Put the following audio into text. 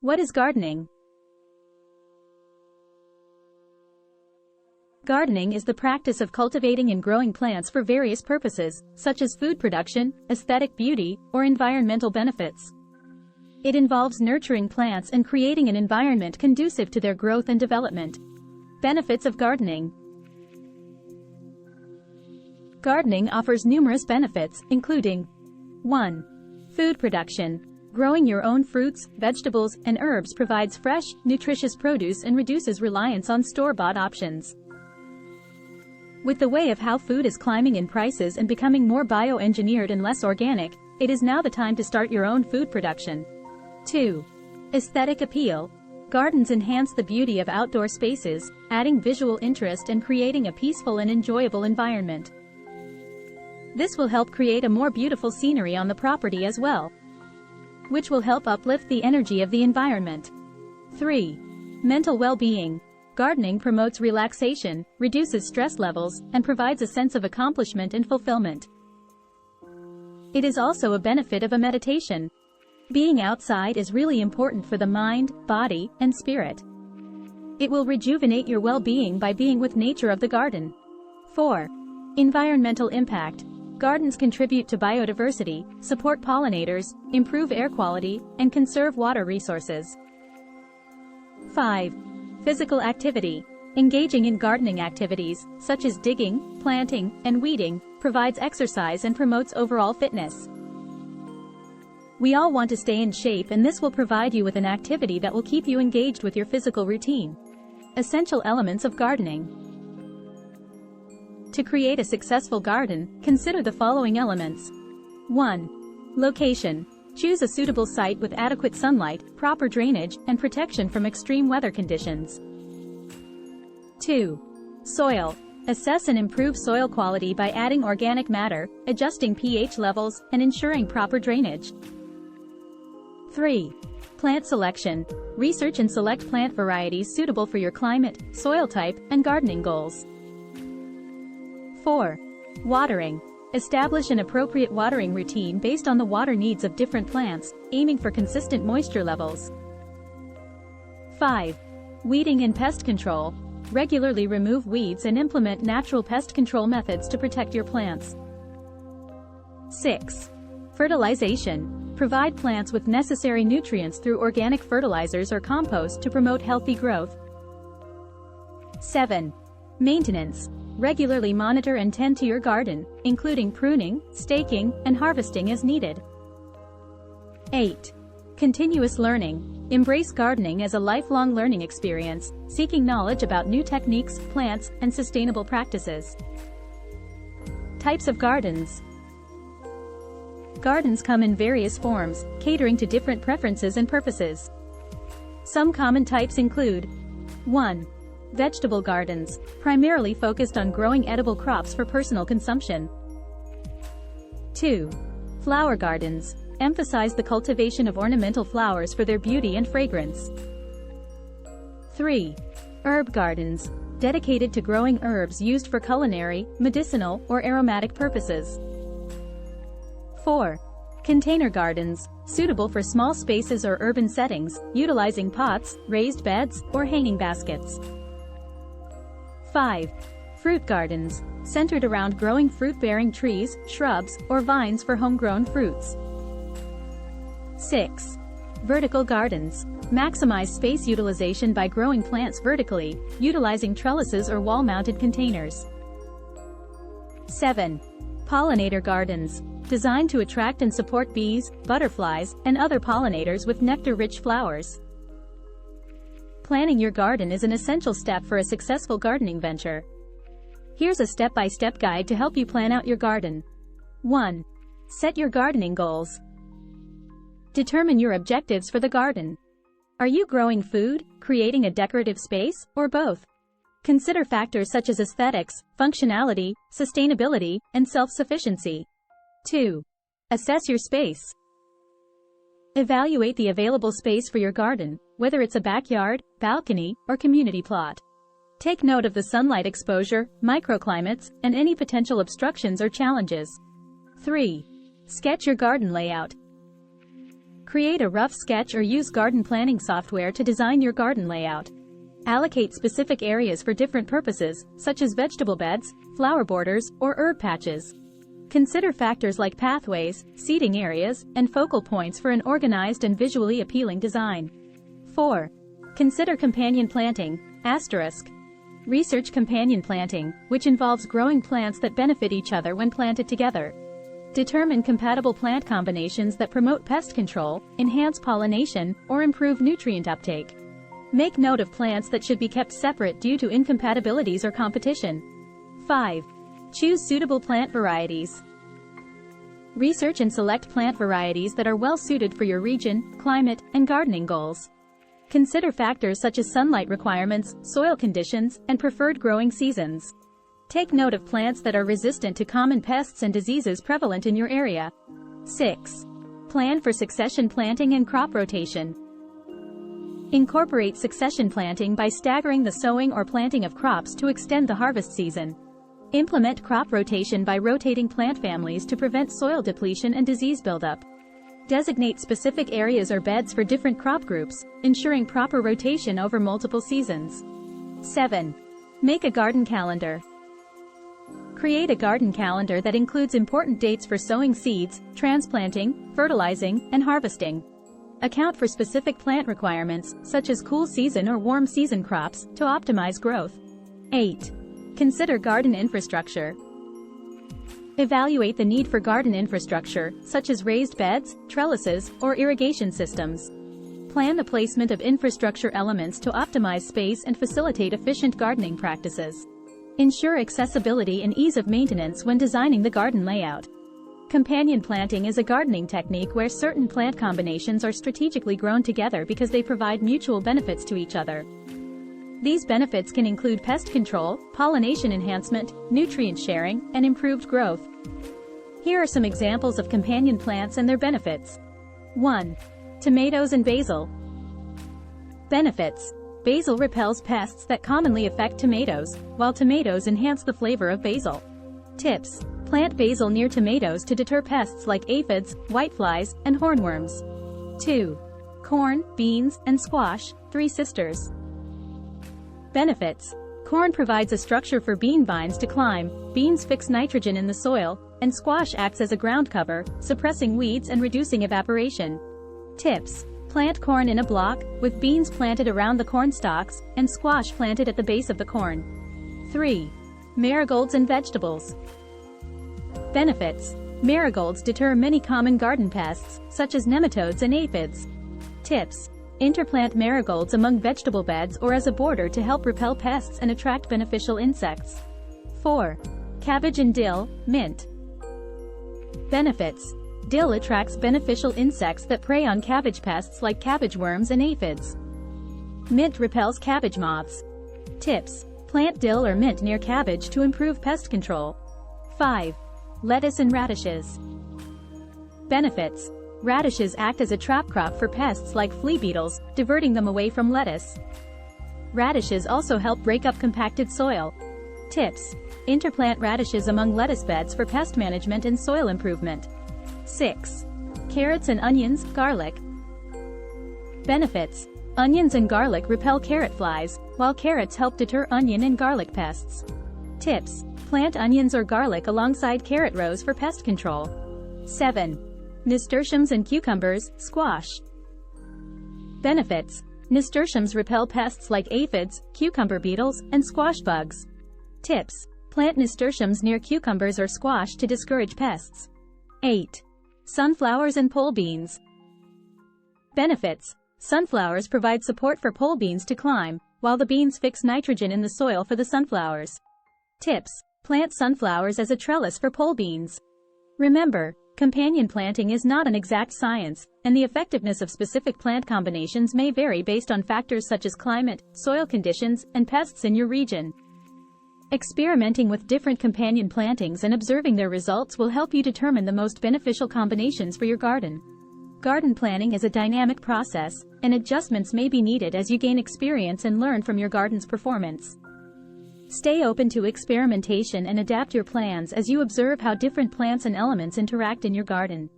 What is gardening? Gardening is the practice of cultivating and growing plants for various purposes, such as food production, aesthetic beauty, or environmental benefits. It involves nurturing plants and creating an environment conducive to their growth and development. Benefits of gardening. Gardening offers numerous benefits, including 1. Food production. Growing your own fruits, vegetables, and herbs provides fresh, nutritious produce and reduces reliance on store-bought options. With the way of how food is climbing in prices and becoming more bioengineered and less organic, it is now the time to start your own food production. 2. Aesthetic appeal. Gardens enhance the beauty of outdoor spaces, adding visual interest and creating a peaceful and enjoyable environment. This will help create a more beautiful scenery on the property as well, which will help uplift the energy of the environment. 3. Mental well-being. Gardening promotes relaxation, reduces stress levels, and provides a sense of accomplishment and fulfillment. It is also a benefit of a meditation. Being outside is really important for the mind, body, and spirit. It will rejuvenate your well-being by being with nature of the garden. 4. Environmental impact. Gardens contribute to biodiversity, support pollinators, improve air quality, and conserve water resources. 5. Physical activity. Engaging in gardening activities, such as digging, planting, and weeding, provides exercise and promotes overall fitness. We all want to stay in shape, and this will provide you with an activity that will keep you engaged with your physical routine. Essential elements of gardening. To create a successful garden, consider the following elements. 1. Location. Choose a suitable site with adequate sunlight, proper drainage, and protection from extreme weather conditions. 2. Soil. Assess and improve soil quality by adding organic matter, adjusting pH levels, and ensuring proper drainage. 3. Plant selection. Research and select plant varieties suitable for your climate, soil type, and gardening goals. 4. Watering. Establish an appropriate watering routine based on the water needs of different plants, aiming for consistent moisture levels. 5. Weeding and pest control. Regularly remove weeds and implement natural pest control methods to protect your plants. 6. Fertilization. Provide plants with necessary nutrients through organic fertilizers or compost to promote healthy growth. 7. Maintenance. Regularly monitor and tend to your garden, including pruning, staking, and harvesting as needed. 8. Continuous learning. Embrace gardening as a lifelong learning experience, seeking knowledge about new techniques, plants, and sustainable practices. Types of gardens. Gardens come in various forms, catering to different preferences and purposes. Some common types include 1. Vegetable gardens, primarily focused on growing edible crops for personal consumption. 2. Flower gardens, emphasize the cultivation of ornamental flowers for their beauty and fragrance. 3. Herb gardens, dedicated to growing herbs used for culinary, medicinal, or aromatic purposes. 4. Container gardens, suitable for small spaces or urban settings, utilizing pots, raised beds, or hanging baskets. 5. Fruit gardens, centered around growing fruit-bearing trees, shrubs, or vines for homegrown fruits. 6. Vertical gardens, maximize space utilization by growing plants vertically, utilizing trellises or wall-mounted containers. 7. Pollinator gardens, designed to attract and support bees, butterflies, and other pollinators with nectar-rich flowers. Planning your garden is an essential step for a successful gardening venture. Here's a step-by-step guide to help you plan out your garden. 1. Set your gardening goals. Determine your objectives for the garden. Are you growing food, creating a decorative space, or both? Consider factors such as aesthetics, functionality, sustainability, and self-sufficiency. 2. Assess your space. Evaluate the available space for your garden, whether it's a backyard, balcony, or community plot. Take note of the sunlight exposure, microclimates, and any potential obstructions or challenges. 3. Sketch your garden layout. Create a rough sketch or use garden planning software to design your garden layout. Allocate specific areas for different purposes, such as vegetable beds, flower borders, or herb patches. Consider factors like pathways, seating areas, and focal points for an organized and visually appealing design. 4. Consider companion planting, **. Research companion planting, which involves growing plants that benefit each other when planted together. Determine compatible plant combinations that promote pest control, enhance pollination, or improve nutrient uptake. Make note of plants that should be kept separate due to incompatibilities or competition. 5. Choose suitable plant varieties. Research and select plant varieties that are well suited for your region, climate, and gardening goals. Consider factors such as sunlight requirements, soil conditions, and preferred growing seasons. Take note of plants that are resistant to common pests and diseases prevalent in your area. 6. Plan for succession planting and crop rotation. Incorporate succession planting by staggering the sowing or planting of crops to extend the harvest season. Implement crop rotation by rotating plant families to prevent soil depletion and disease buildup. Designate specific areas or beds for different crop groups, ensuring proper rotation over multiple seasons. 7. Make a garden calendar. Create a garden calendar that includes important dates for sowing seeds, transplanting, fertilizing, and harvesting. Account for specific plant requirements, such as cool season or warm season crops, to optimize growth. 8. Consider garden infrastructure. Evaluate the need for garden infrastructure, such as raised beds, trellises, or irrigation systems. Plan the placement of infrastructure elements to optimize space and facilitate efficient gardening practices. Ensure accessibility and ease of maintenance when designing the garden layout. Companion planting is a gardening technique where certain plant combinations are strategically grown together because they provide mutual benefits to each other. These benefits can include pest control, pollination enhancement, nutrient sharing, and improved growth. Here are some examples of companion plants and their benefits. 1. Tomatoes and basil. Benefits. Basil repels pests that commonly affect tomatoes, while tomatoes enhance the flavor of basil. Tips. Plant basil near tomatoes to deter pests like aphids, whiteflies, and hornworms. 2. Corn, beans, and squash, three sisters. Benefits. Corn provides a structure for bean vines to climb, beans fix nitrogen in the soil, and squash acts as a ground cover, suppressing weeds and reducing evaporation. Tips. Plant corn in a block, with beans planted around the corn stalks, and squash planted at the base of the corn. 3. Marigolds and vegetables. Benefits. Marigolds deter many common garden pests, such as nematodes and aphids. Tips. Interplant marigolds among vegetable beds or as a border to help repel pests and attract beneficial insects. 4. Cabbage and dill, mint. Benefits. Dill attracts beneficial insects that prey on cabbage pests like cabbage worms and aphids. Mint repels cabbage moths. Tips. Plant dill or mint near cabbage to improve pest control. 5. Lettuce and radishes. Benefits. Radishes act as a trap crop for pests like flea beetles, diverting them away from lettuce. Radishes also help break up compacted soil. Tips. Interplant radishes among lettuce beds for pest management and soil improvement. 6. Carrots and onions, garlic. Benefits. Onions and garlic repel carrot flies, while carrots help deter onion and garlic pests. Tips. Plant onions or garlic alongside carrot rows for pest control. 7. Nasturtiums and cucumbers, squash. Benefits. Nasturtiums repel pests like aphids, cucumber beetles, and squash bugs. Tips. Plant nasturtiums near cucumbers or squash to discourage pests. 8. Sunflowers and pole beans. Benefits. Sunflowers provide support for pole beans to climb, while the beans fix nitrogen in the soil for the sunflowers. Tips. Plant sunflowers as a trellis for pole beans. Remember, companion planting is not an exact science, and the effectiveness of specific plant combinations may vary based on factors such as climate, soil conditions, and pests in your region. Experimenting with different companion plantings and observing their results will help you determine the most beneficial combinations for your garden. Garden planning is a dynamic process, and adjustments may be needed as you gain experience and learn from your garden's performance. Stay open to experimentation and adapt your plans as you observe how different plants and elements interact in your garden.